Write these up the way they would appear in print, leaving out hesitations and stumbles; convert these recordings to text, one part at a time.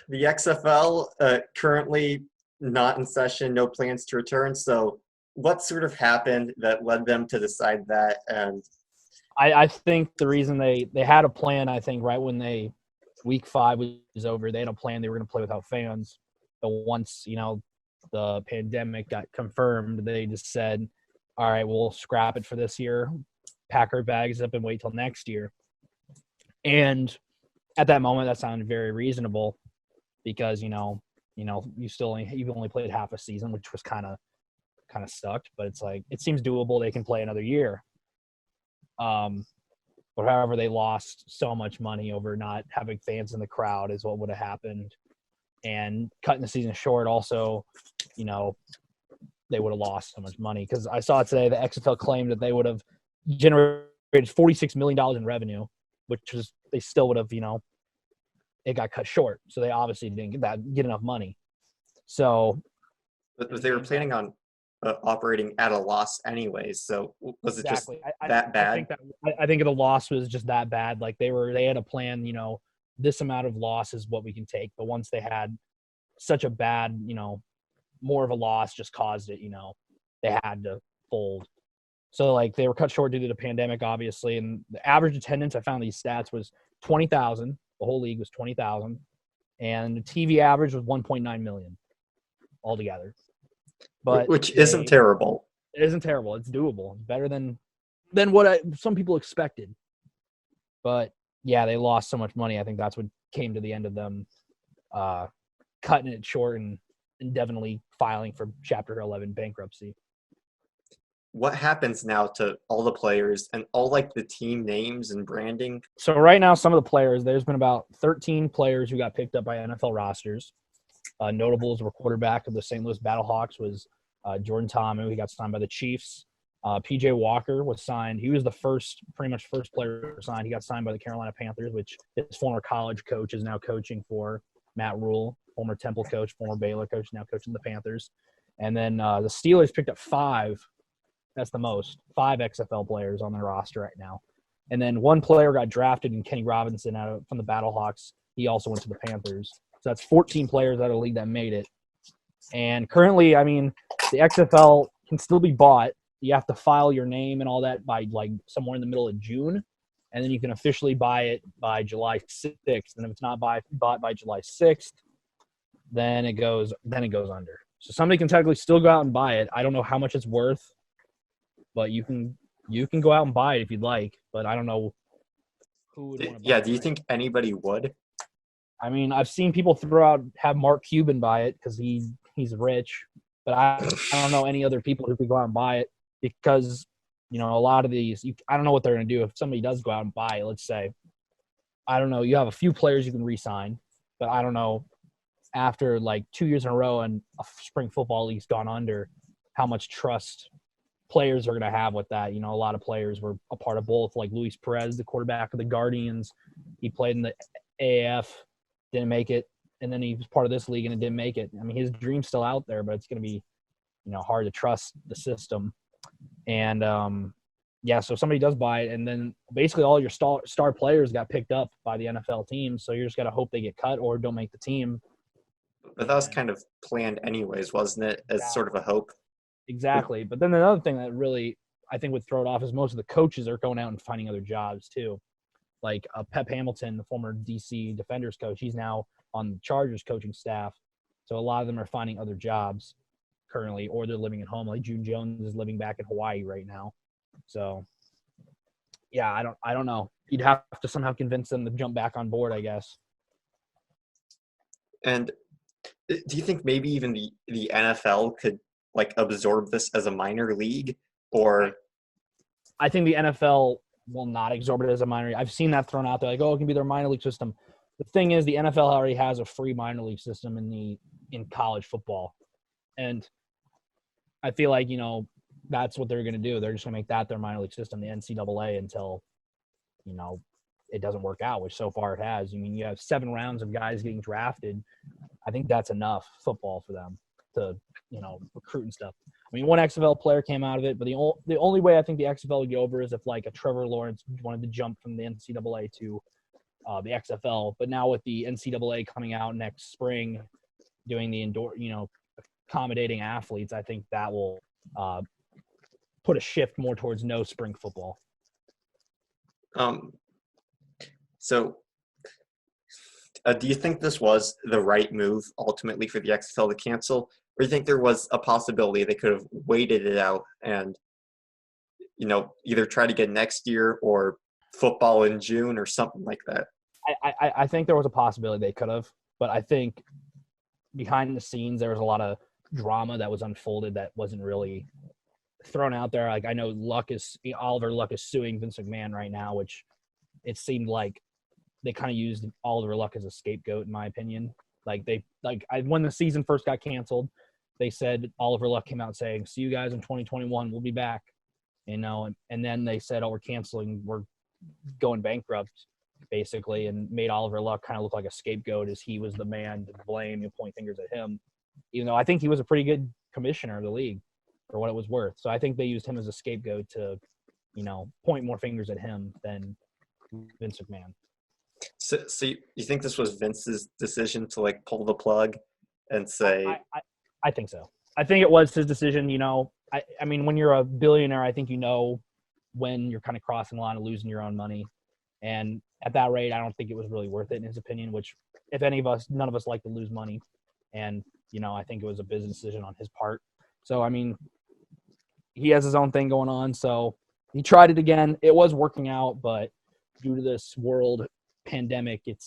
the XFL currently not in session, no plans to return. So what sort of happened that led them to decide that? And I think the reason they had a plan, I think, right when week 5 was over, they had a plan. They were going to play without fans. But once, the pandemic got confirmed, they just said, all right, we'll scrap it for this year, pack our bags up and wait till next year. And at that moment, that sounded very reasonable because, you've only played half a season, which was kind of sucked, but it's like, it seems doable. They can play another year. But however, they lost so much money over not having fans in the crowd is what would have happened. And cutting the season short also, they would have lost so much money. Because I saw today the XFL claimed that they would have generated $46 million in revenue, which was they still would have, it got cut short. So they obviously didn't get enough money. So, but they were planning on operating at a loss anyways. So was it exactly. just that bad? I think the loss was just that bad. Like they had a plan, this amount of loss is what we can take. But once they had such a bad, more of a loss just caused it, they had to fold. So like they were cut short due to the pandemic, obviously. And the average attendance, I found these stats, was 20,000. The whole league was 20,000. And the TV average was 1.9 million altogether. But which isn't terrible. It isn't terrible. It's doable. It's better than what some people expected. But yeah, they lost so much money. I think that's what came to the end of them cutting it short and indefinitely filing for Chapter 11 bankruptcy. What happens now to all the players and all like the team names and branding? So right now, some of the players, there's been about 13 players who got picked up by NFL rosters. Notables were quarterback of the St. Louis Battlehawks was Jordan Ta'amu. He got signed by the Chiefs. P.J. Walker was signed. He was the pretty much first player signed. He got signed by the Carolina Panthers, which his former college coach is now coaching for. Matt Rule, former Temple coach, former Baylor coach, now coaching the Panthers. And then the Steelers picked up 5. That's the most. 5 XFL players on their roster right now. And then one player got drafted in Kenny Robinson from the Battlehawks. He also went to the Panthers. So that's 14 players out of the league that made it. And currently, I mean, the XFL can still be bought. You have to file your name and all that by like somewhere in the middle of June. And then you can officially buy it by July 6th. And if it's not bought by July 6th, then it goes under. So somebody can technically still go out and buy it. I don't know how much it's worth, but you can go out and buy it if you'd like. But I don't know who would want to buy it. Yeah, do you think anybody would? I mean, I've seen people have Mark Cuban buy it because he's rich, but I don't know any other people who could go out and buy it because, a lot of these, I don't know what they're going to do if somebody does go out and buy it. Let's say, I don't know, you have a few players you can re-sign, but I don't know after like 2 years in a row and a spring football league's gone under, how much trust players are going to have with that. A lot of players were a part of both, like Luis Perez, the quarterback of the Guardians. He played in the AAF. Didn't make it, and then he was part of this league and it didn't make it. I mean, his dream's still out there, but it's going to be, hard to trust the system. And so somebody does buy it, and then basically all your star players got picked up by the NFL team. So you're just got to hope they get cut or don't make the team. But that was kind of planned anyways, wasn't it? As sort of a hope. Exactly. But then another thing that really I think would throw it off is most of the coaches are going out and finding other jobs too. Like Pep Hamilton, the former DC Defenders coach, he's now on the Chargers coaching staff. So a lot of them are finding other jobs currently, or they're living at home. Like June Jones is living back in Hawaii right now. So, yeah, I don't know. You'd have to somehow convince them to jump back on board, I guess. And do you think maybe even the NFL could like absorb this as a minor league, or? I think the NFL will not absorb it as a minor league. I've seen that thrown out there, like, it can be their minor league system. The thing is, the NFL already has a free minor league system in college football. And I feel like, that's what they're going to do. They're just going to make that their minor league system, the NCAA, until, it doesn't work out, which so far it has. I mean, you have 7 rounds of guys getting drafted. I think that's enough football for them to, recruit and stuff. I mean, one XFL player came out of it, but the only way I think the XFL would go over is if like a Trevor Lawrence wanted to jump from the NCAA to the XFL. But now with the NCAA coming out next spring, doing the accommodating athletes, I think that will put a shift more towards no spring football. So do you think this was the right move ultimately for the XFL to cancel, or do you think there was a possibility they could have waited it out and, either try to get next year or football in June or something like that? I think there was a possibility they could have, but I think behind the scenes there was a lot of drama that was unfolded that wasn't really thrown out there. Like, I know Oliver Luck is suing Vince McMahon right now, which it seemed like they kind of used Oliver Luck as a scapegoat, in my opinion. When the season first got canceled, they said Oliver Luck came out saying, "See you guys in 2021. We'll be back." And then they said, "Oh, we're canceling. We're going bankrupt," basically, and made Oliver Luck kind of look like a scapegoat, as he was the man to blame and point fingers at him. Even though I think he was a pretty good commissioner of the league for what it was worth. So I think they used him as a scapegoat to, point more fingers at him than Vince McMahon. So you think this was Vince's decision to pull the plug and say? I think so. I think it was his decision. I mean, when you're a billionaire, I think when you're kind of crossing the line of losing your own money. And at that rate, I don't think it was really worth it in his opinion, which if none of us like to lose money. And, I think it was a business decision on his part. So, I mean, he has his own thing going on. So he tried it again. It was working out, but due to this world pandemic, it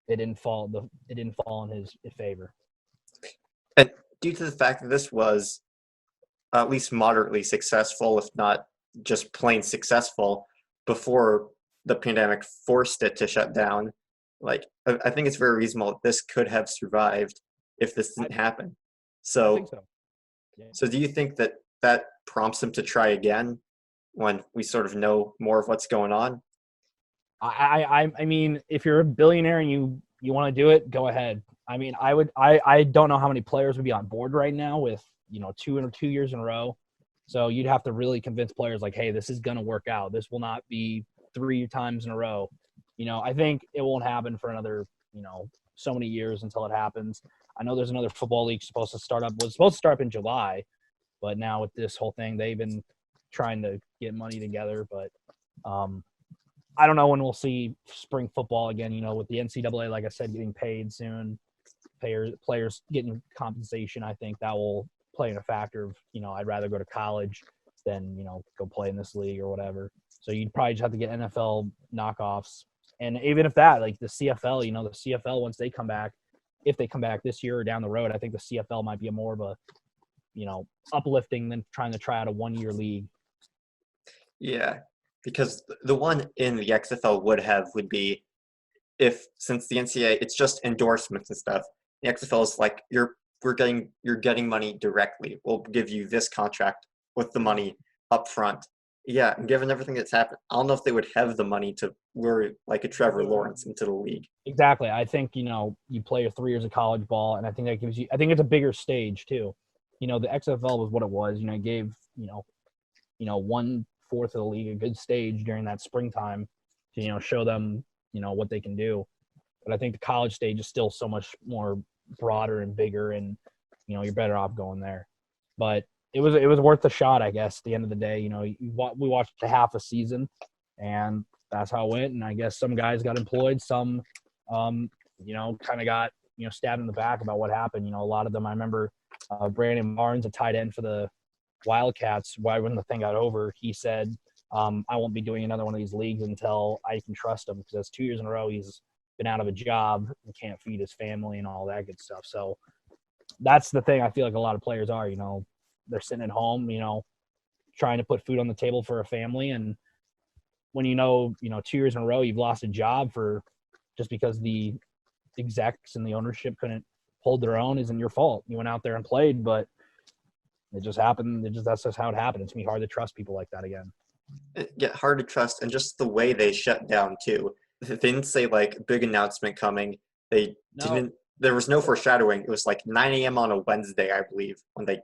didn't fall in his favor. And due to the fact that this was at least moderately successful, if not just plain successful, before the pandemic forced it to shut down, I think it's very reasonable that this could have survived if this didn't happen. So, I think so. Yeah. So do you think that prompts him to try again when we sort of know more of what's going on? I mean, if you're a billionaire and you want to do it, go ahead. I mean, I don't know how many players would be on board right now with, 2 years in a row. So you'd have to really convince players hey, this is going to work out. This will not be 3 times in a row. I think it won't happen for another, so many years until it happens. I know there's another football league was supposed to start up in July, but now with this whole thing, they've been trying to get money together. But I don't know when we'll see spring football again, with the NCAA, like I said, getting paid soon, players getting compensation. I think that will play in a factor of, I'd rather go to college than, go play in this league or whatever. So you'd probably just have to get NFL knockoffs. And even if that, the CFL, the CFL, once they come back, if they come back this year or down the road, I think the CFL might be more of a, uplifting than trying to try out a 1-year league. Yeah, because the one in the XFL would be since the NCAA, it's just endorsements and stuff. The XFL is you're getting money directly. We'll give you this contract with the money up front. Yeah, and given everything that's happened, I don't know if they would have the money to lure a Trevor Lawrence into the league. Exactly. I think, you play your 3 years of college ball, and I think that gives you – I think it's a bigger stage too. The XFL was what it was. It gave, 1/4 of the league a good stage during that springtime to, show them, what they can do. But I think the college stage is still so much more broader and bigger, and, you're better off going there. But it was worth the shot, I guess, at the end of the day. We watched a half a season, and that's how it went. And I guess some guys got employed, some, kind of got, stabbed in the back about what happened. A lot of them, I remember Brandon Barnes, a tight end for the Wildcats, when the thing got over, he said, I won't be doing another one of these leagues until I can trust him, because that's 2 years in a row he's been out of a job and can't feed his family and all that good stuff. So that's the thing I feel like a lot of players are, they're sitting at home, trying to put food on the table for a family. And when 2 years in a row you've lost a job just because the execs and the ownership couldn't hold their own, isn't your fault. You went out there and played, but it just happened. That's just how it happened. It's me hard to trust people like that again. Yeah, hard to trust, and just the way they shut down too. They didn't say big announcement coming. They didn't. There was no foreshadowing. It was 9 a.m. on a Wednesday, I believe, when they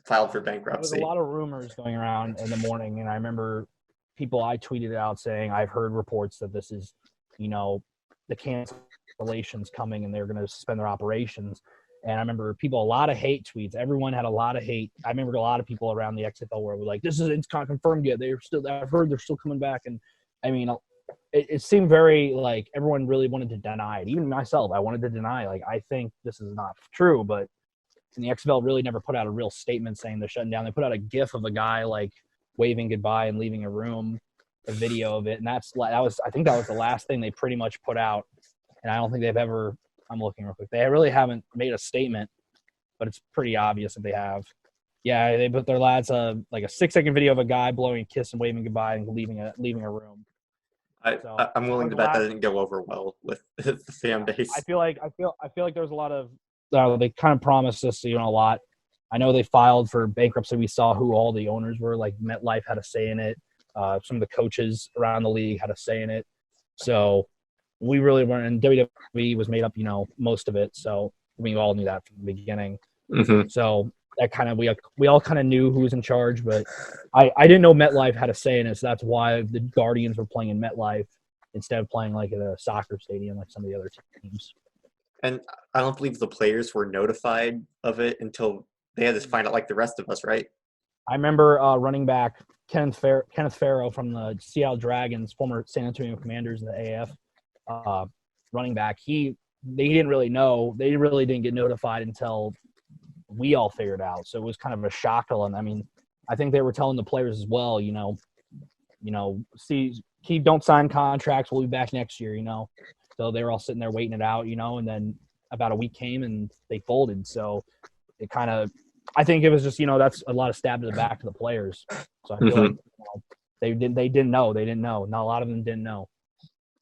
filed for bankruptcy. There was a lot of rumors going around in the morning, and I remember people I tweeted out saying, I've heard reports that this is the cancellations coming and they're going to suspend their operations. And I remember a lot of hate tweets. Everyone had a lot of hate. I remember a lot of people around the XFL were like, it's not confirmed yet. I've heard they're still coming back. And I mean, it seemed very like everyone really wanted to deny it. Even myself, I wanted to deny, like, I think this is not true, but the XFL really never put out a real statement saying they're shutting down. They put out a GIF of a guy like waving goodbye and leaving a room, a video of it. And I think that was the last thing they pretty much put out. And I don't think they've ever, I'm looking real quick. They really haven't made a statement, but it's pretty obvious if they have. Yeah, they put their lads like a 6-second video of a guy blowing a kiss and waving goodbye and leaving a room. I'm willing to bet that didn't go over well with the fan base. I feel like there was a lot of they kind of promised us a lot. I know they filed for bankruptcy. We saw who all the owners were. Like MetLife had a say in it. Some of the coaches around the league had a say in it. So we really weren't. And WWE was made up, most of it. So we all knew that from the beginning. Mm-hmm. So that kind of we all kind of knew who was in charge, but I didn't know MetLife had a say in it. So that's why the Guardians were playing in MetLife instead of playing like at a soccer stadium like some of the other teams. And I don't believe the players were notified of it until they had to find out like the rest of us, right? I remember running back Kenneth Farrow from the Seattle Dragons, former San Antonio Commanders in the AF, running back. They didn't really know. They really didn't get notified until we all figured out. So it was kind of a shock to them. I mean, I think they were telling the players as well, don't sign contracts. We'll be back next year, So they were all sitting there waiting it out, and then about a week came and they folded. So it kind of, I think it was just, that's a lot of stab to the back to the players. So I feel like they didn't know. They didn't know. Not a lot of them didn't know.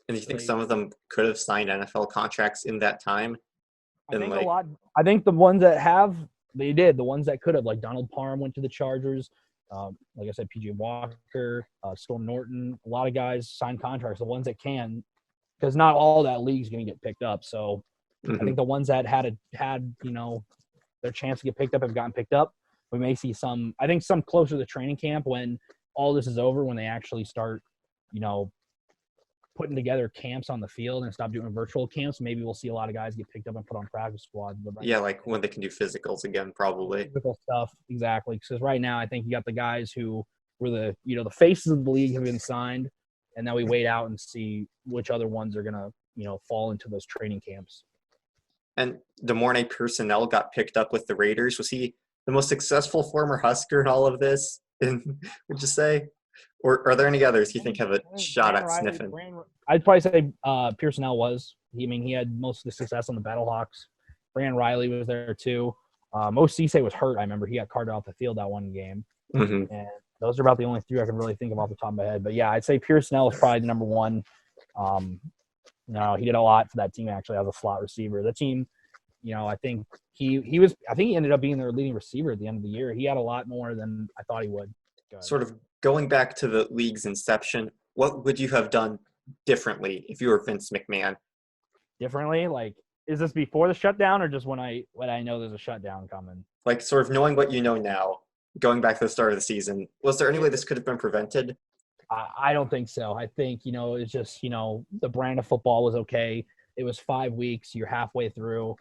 And you think some of them could have signed NFL contracts in that time? I think the ones that have, they did. The ones that could have, like Donald Parham went to the Chargers. Like I said, PJ Walker, Storm Norton, a lot of guys signed contracts. The ones that can, because not all that league's going to get picked up. So I think the ones that had their chance to get picked up have gotten picked up. We may see some closer to the training camp when all this is over, when they actually start, putting together camps on the field and stop doing virtual camps. Maybe we'll see a lot of guys get picked up and put on practice squads. Like when they can do physicals again, probably. Physical stuff, exactly. Because right now I think you got the guys who were the faces of the league have been signed, and now we wait out and see which other ones are going to, fall into those training camps. And DeMornay Personnel got picked up with the Raiders. Was he the most successful former Husker in all of this? Would you say? Or are there any others you think have a shot at sniffing? I'd probably say Personnel was. He had most of the success on the Battlehawks. Brandon Riley was there too. Mo Cisse was hurt. I remember he got carted off the field that one game. Mm-hmm. And those are about the only three I can really think of off the top of my head. But yeah, I'd say Personnel is probably the number one. He did a lot for that team actually as a slot receiver. The team, I think he ended up being their leading receiver at the end of the year. He had a lot more than I thought he would. Sort of going back to the league's inception, what would you have done differently if you were Vince McMahon? Differently? Like, is this before the shutdown or just when I know there's a shutdown coming? Like, sort of knowing what you know now, going back to the start of the season, was there any way this could have been prevented? I don't think so. I think, it's just, the brand of football was okay. It was 5 weeks. You're halfway through.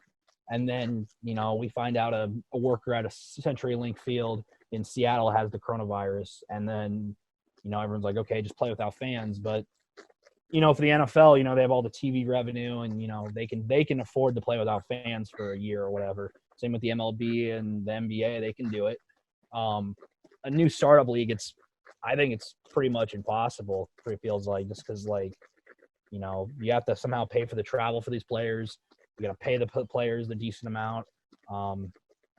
And then, we find out a worker at a CenturyLink field in Seattle has the coronavirus. And then, everyone's like, okay, just play without fans. But, for the NFL, they have all the TV revenue and, they can afford to play without fans for a year or whatever. Same with the MLB and the NBA, they can do it. A new startup league, I think it's pretty much impossible. It feels like, just because you have to somehow pay for the travel for these players. You got to pay the players the decent amount. You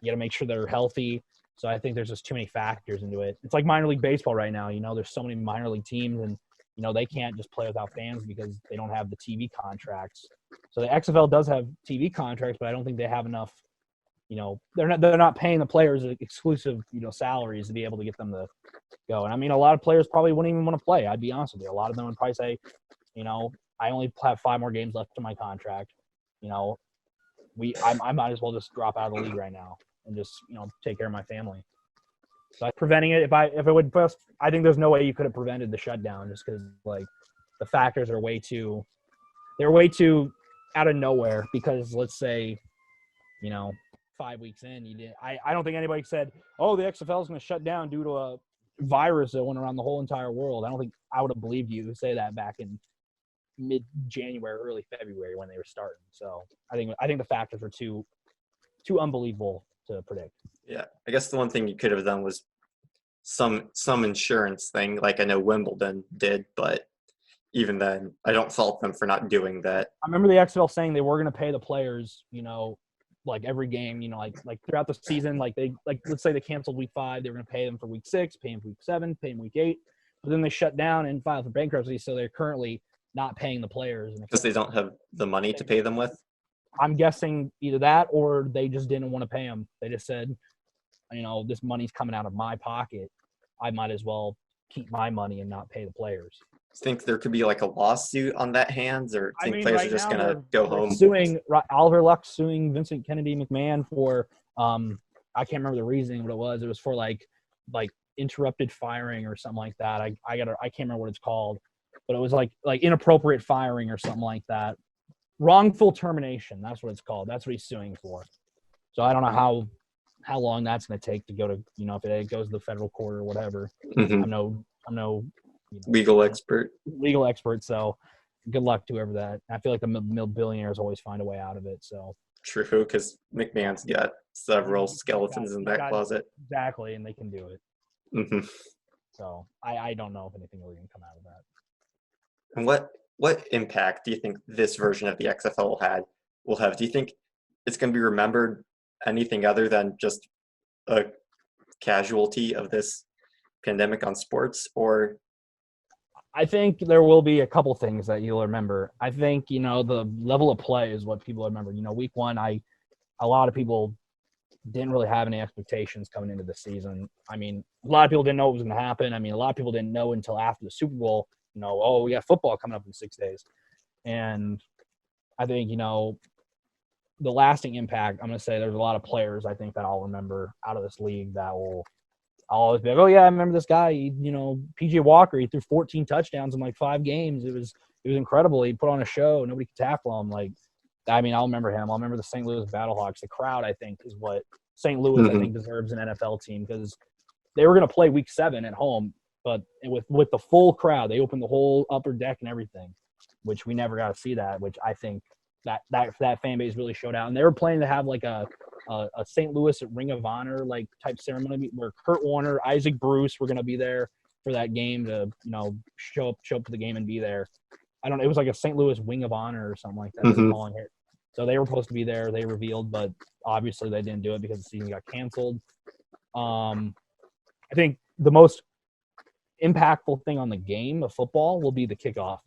got to make sure they're healthy. So I think there's just too many factors into it. It's like minor league baseball right now. There's so many minor league teams, and they can't just play without fans because they don't have the TV contracts. So the XFL does have TV contracts, but I don't think they have enough. They're not paying the players exclusive salaries to be able to get them to go. And a lot of players probably wouldn't even want to play. I'd be honest with you. A lot of them would probably say, I only have 5 more games left in my contract. I might as well just drop out of the league right now and just take care of my family. So preventing it, if it would bust, I think there's no way you could have prevented the shutdown just because the factors are way too they're way too out of nowhere because let's say, 5 weeks in, you did. I don't think anybody said, "Oh, the XFL is going to shut down due to a virus that went around the whole entire world." I don't think I would have believed you to say that back in mid-January, early February when they were starting. So I think the factors were too unbelievable to predict. Yeah, I guess the one thing you could have done was some insurance thing, like I know Wimbledon did, but even then, I don't fault them for not doing that. I remember the XFL saying they were going to pay the players, like every game, like throughout the season, let's say they canceled week 5, they were going to pay them for week 6, pay them for week 7, pay them week 8, but then they shut down and filed for bankruptcy, so they're currently not paying the players because they don't have the money to pay them with. I'm guessing either that or they just didn't want to pay them. They just said, this money's coming out of my pocket. I might as well keep my money and not pay the players. Think there could be like a lawsuit on that hands, or think players right are just now gonna go home? Oliver Luck's suing Vincent Kennedy McMahon for I can't remember the reasoning what it was. It was for like interrupted firing or something like that. I can't remember what it's called, but it was like inappropriate firing or something like that. Wrongful termination. That's what it's called. That's what he's suing for. So I don't know how long that's going to take to go to, if it goes to the federal court or whatever. Mm-hmm. I'm no legal expert. So good luck to whoever that. I feel like the billionaires always find a way out of it. So true, because McMahon's got several skeletons in that closet. Exactly, and they can do it. Mm-hmm. So I don't know if anything really can come out of that. And what impact do you think this version of the XFL will have? Do you think it's going to be remembered anything other than just a casualty of this pandemic on sports? Or I think there will be a couple things that you'll remember. I think, the level of play is what people remember. Week 1, a lot of people didn't really have any expectations coming into the season. I mean, a lot of people didn't know what was going to happen. I mean, a lot of people didn't know until after the Super Bowl, oh, we got football coming up in 6 days. And I think, the lasting impact, I'm going to say there's a lot of players I think that I'll remember out of this league that I'll always be like, oh, yeah, I remember this guy, PJ Walker, he threw 14 touchdowns in like 5 games. It was incredible. He put on a show. Nobody could tackle him. I'll remember him. I'll remember the St. Louis Battlehawks. The crowd, I think, is what St. Louis, I think, deserves an NFL team because they were going to play week 7 at home, but with the full crowd, they opened the whole upper deck and everything, which we never got to see that, which I think that fan base really showed out. And they were planning to have like a St. Louis Ring of Honor type ceremony where Kurt Warner, Isaac Bruce were going to be there for that game to show up to the game and be there. I don't know. It was like a St. Louis Wing of Honor or something like that. They were calling it. So they were supposed to be there. They revealed, but obviously they didn't do it because the season got canceled. I think the most impactful thing on the game of football will be the kickoff.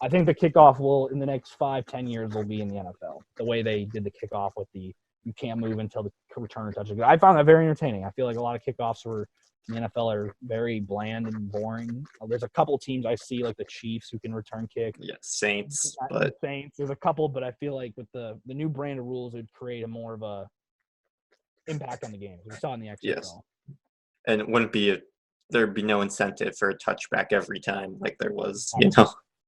I think the kickoff will, in the next 5-10 years, will be in the NFL. The way they did the kickoff with you can't move until the return touches. I found that very entertaining. I feel like a lot of kickoffs in the NFL are very bland and boring. There's a couple teams I see, like the Chiefs, who can return kick. Yeah, Saints. There's a couple, but I feel like with the new brand of rules, it would create a more of a impact on the game. We saw in the XFL. Yes. And it wouldn't be there'd be no incentive for a touchback every time like there was,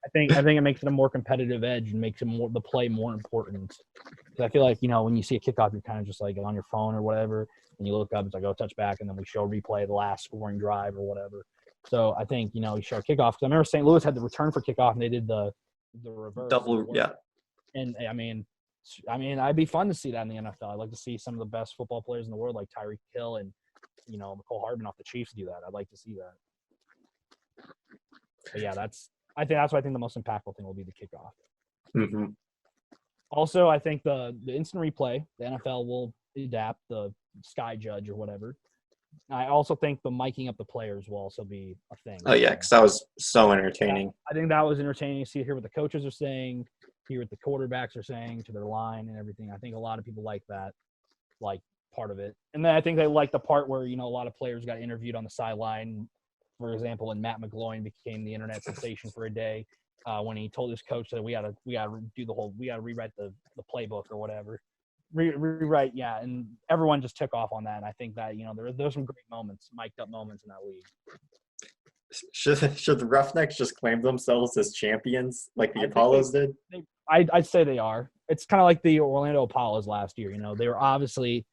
I think it makes it a more competitive edge and makes the play more important. Because I feel like, when you see a kickoff, you're kind of just like on your phone or whatever, and you look up, it's like, oh, touchback, and then we show a replay of the last scoring drive or whatever. So I think, you show kickoff. Because I remember St. Louis had the return for kickoff, and they did the reverse. Double, yeah. And, I mean, I'd be fun to see that in the NFL. I'd like to see some of the best football players in the world, like Tyreek Hill and, McCole Hardman off the Chiefs do that. I'd like to see that. But, yeah, I think that's what I think the most impactful thing will be the kickoff. Mm-hmm. Also, I think the instant replay, the NFL will adapt the Sky Judge or whatever. I also think the miking up the players will also be a thing. Oh, yeah, because that was so entertaining. I think that was entertaining to hear what the coaches are saying, hear what the quarterbacks are saying to their line and everything. I think a lot of people like that, part of it. And then I think they like the part where, a lot of players got interviewed on the sideline. For example, when Matt McGloin became the internet sensation for a day, when he told his coach that we gotta rewrite the playbook or whatever, rewrite, yeah, and everyone just took off on that. And I think that there's some great moments, mic'd up moments in that league. Should the Roughnecks just claim themselves as champions like the I think Apollos did? I'd say they are. It's kind of like the Orlando Apollos last year. They were obviously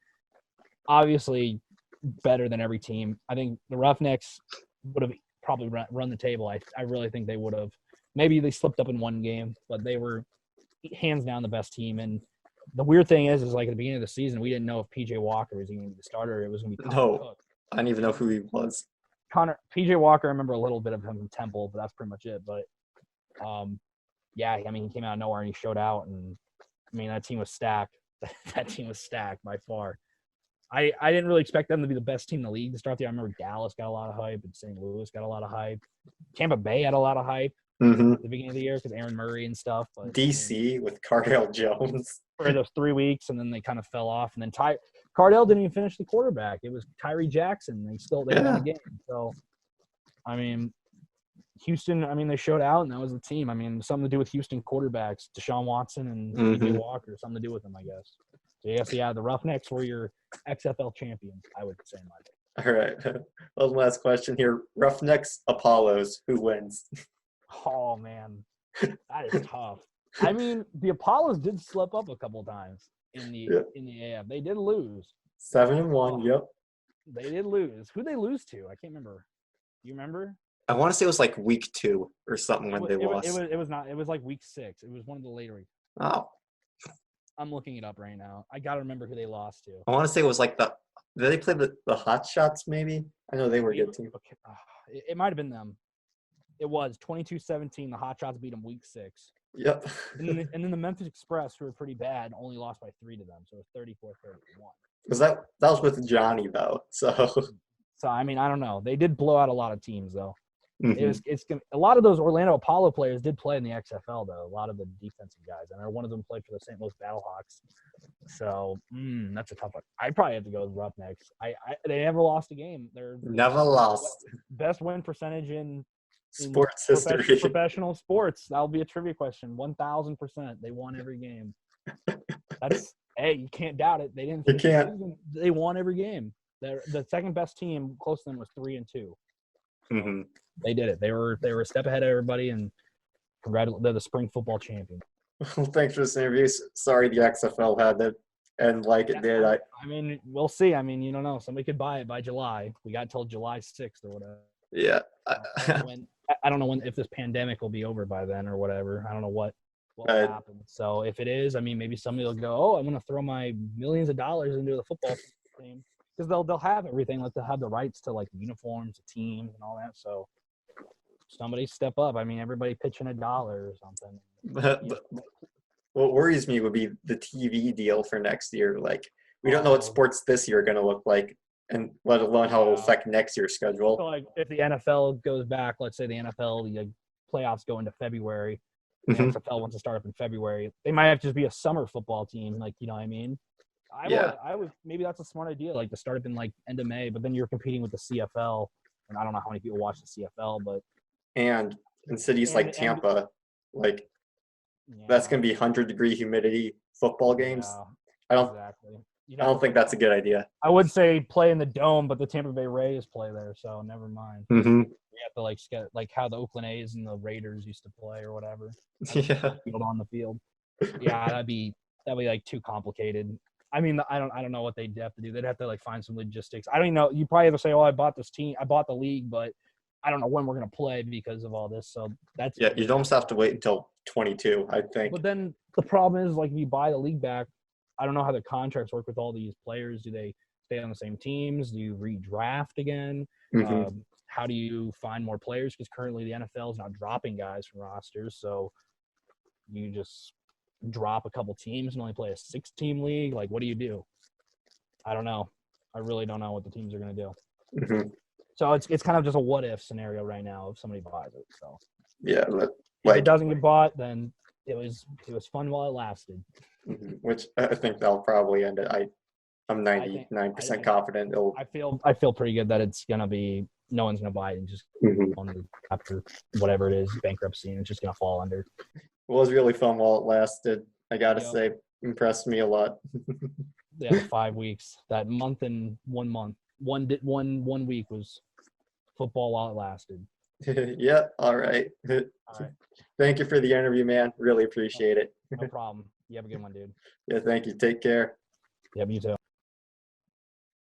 better than every team. I think the Roughnecks would have probably run the table. I really think they would have. Maybe they slipped up in one game, but they were hands down the best team. And the weird thing is like at the beginning of the season, we didn't know if PJ Walker was going to be the starter or it was going to be Connor Cook. I didn't even know who he was. PJ Walker, I remember a little bit of him from Temple, but that's pretty much it. But yeah, I mean, he came out of nowhere and he showed out, and I mean that team was stacked. That team was stacked by far. I didn't really expect them to be the best team in the league to start the year. I remember Dallas got a lot of hype, and St. Louis got a lot of hype. Tampa Bay had a lot of hype at the beginning of the year because Aaron Murray and stuff. But DC with Cardale Jones for those 3 weeks, and then they kind of fell off. And then Cardale didn't even finish the quarterback. It was Tyree Jackson. They won the game. So, I mean, Houston, I mean, they showed out, and that was the team. I mean, something to do with Houston quarterbacks, Deshaun Watson and PJ Walker, something to do with them, I guess. So, yes, the Roughnecks were your XFL champions, I would say, Mike. All right. One last question here. Roughnecks, Apollos, who wins? Oh, man. That is tough. I mean, the Apollos did slip up a couple times in the AF. They did lose. 7-1, yep. They did lose. Who'd they lose to? I can't remember. You remember? I want to say it was like week 2 or something when they lost. It was not. It was like week 6. It was one of the later weeks. Oh. I'm looking it up right now. I got to remember who they lost to. I want to say it was like did they play the Hot Shots maybe? I know they were a good team. Okay. It might have been them. It was 22-17. The Hot Shots beat them week 6. Yep. and then the Memphis Express, who were pretty bad, only lost by 3 to them. So it was 34-31. Because that was with Johnny, though. So I mean, I don't know. They did blow out a lot of teams, though. It's a lot of those Orlando Apollo players did play in the XFL, though. A lot of the defensive guys. I know one of them played for the St. Louis Battlehawks. So that's a tough one. I'd probably have to go with Roughnecks. They never lost a game. They're never lost. Best win percentage in sports history. Professional sports. That'll be a trivia question. 1,000%. They won every game. Hey, you can't doubt it. They didn't. You can't. They won every game. The second best team close to them was 3-2. They did it. They were a step ahead of everybody, and they're the spring football champions. Well, thanks for this interview. Sorry the XFL had to end like it did. I mean, we'll see. I mean, you don't know. Somebody could buy it by July. We got till July 6th or whatever. Yeah. I don't know if this pandemic will be over by then or whatever. I don't know what will happen. So if it is, I mean, maybe somebody will go, oh, I'm going to throw my millions of dollars into the football team. Because they'll have everything. Like, they'll have the rights to, like, uniforms, the teams, and all that. So somebody step up. I mean, everybody pitch in $1 or something. What worries me would be the TV deal for next year. Like, we don't know what sports this year are going to look like, and let alone how it will affect next year's schedule. So, like, if the NFL goes back, let's say the NFL, the playoffs go into February, the XFL wants to start up in February, they might have to just be a summer football team. Like, you know what I mean? I would maybe that's a smart idea, like to start up in like end of May, but then you're competing with the CFL, and I don't know how many people watch the CFL, but in cities like Tampa, that's going to be 100-degree humidity football games. I don't think that's a good idea. I would say play in the Dome, but the Tampa Bay Rays play there, so never mind. You have to like how the Oakland A's and the Raiders used to play or whatever. Field on the field. Yeah, that'd be like too complicated. I mean, I don't know what they'd have to do. They'd have to like find some logistics. I don't even know. You probably have to say, "Oh, I bought this team. I bought the league, but I don't know when we're going to play because of all this." So that's you'd almost have to wait until 22, I think. But then the problem is, like, if you buy the league back, I don't know how the contracts work with all these players. Do they stay on the same teams? Do you redraft again? How do you find more players? Because currently the NFL is not dropping guys from rosters, so you just drop a couple teams and only play a 6-team league. Like, what do you do? I don't know. I really don't know what the teams are going to do. So it's kind of just a what if scenario right now if somebody buys it. So if it doesn't get bought, then it was fun while it lasted. Which I think they'll probably end it. I'm 99% confident it'll. I feel pretty good that it's gonna be no one's gonna buy it and just after whatever it is, bankruptcy, and it's just gonna fall under. It was really fun while it lasted. I gotta say, impressed me a lot. The 5 weeks, that month and 1 month, one week was football while it lasted. Yeah, all right. All right. Thank you for the interview, man. Really appreciate it. No problem. You have a good one, dude. Yeah, thank you. Take care. Yep, you too.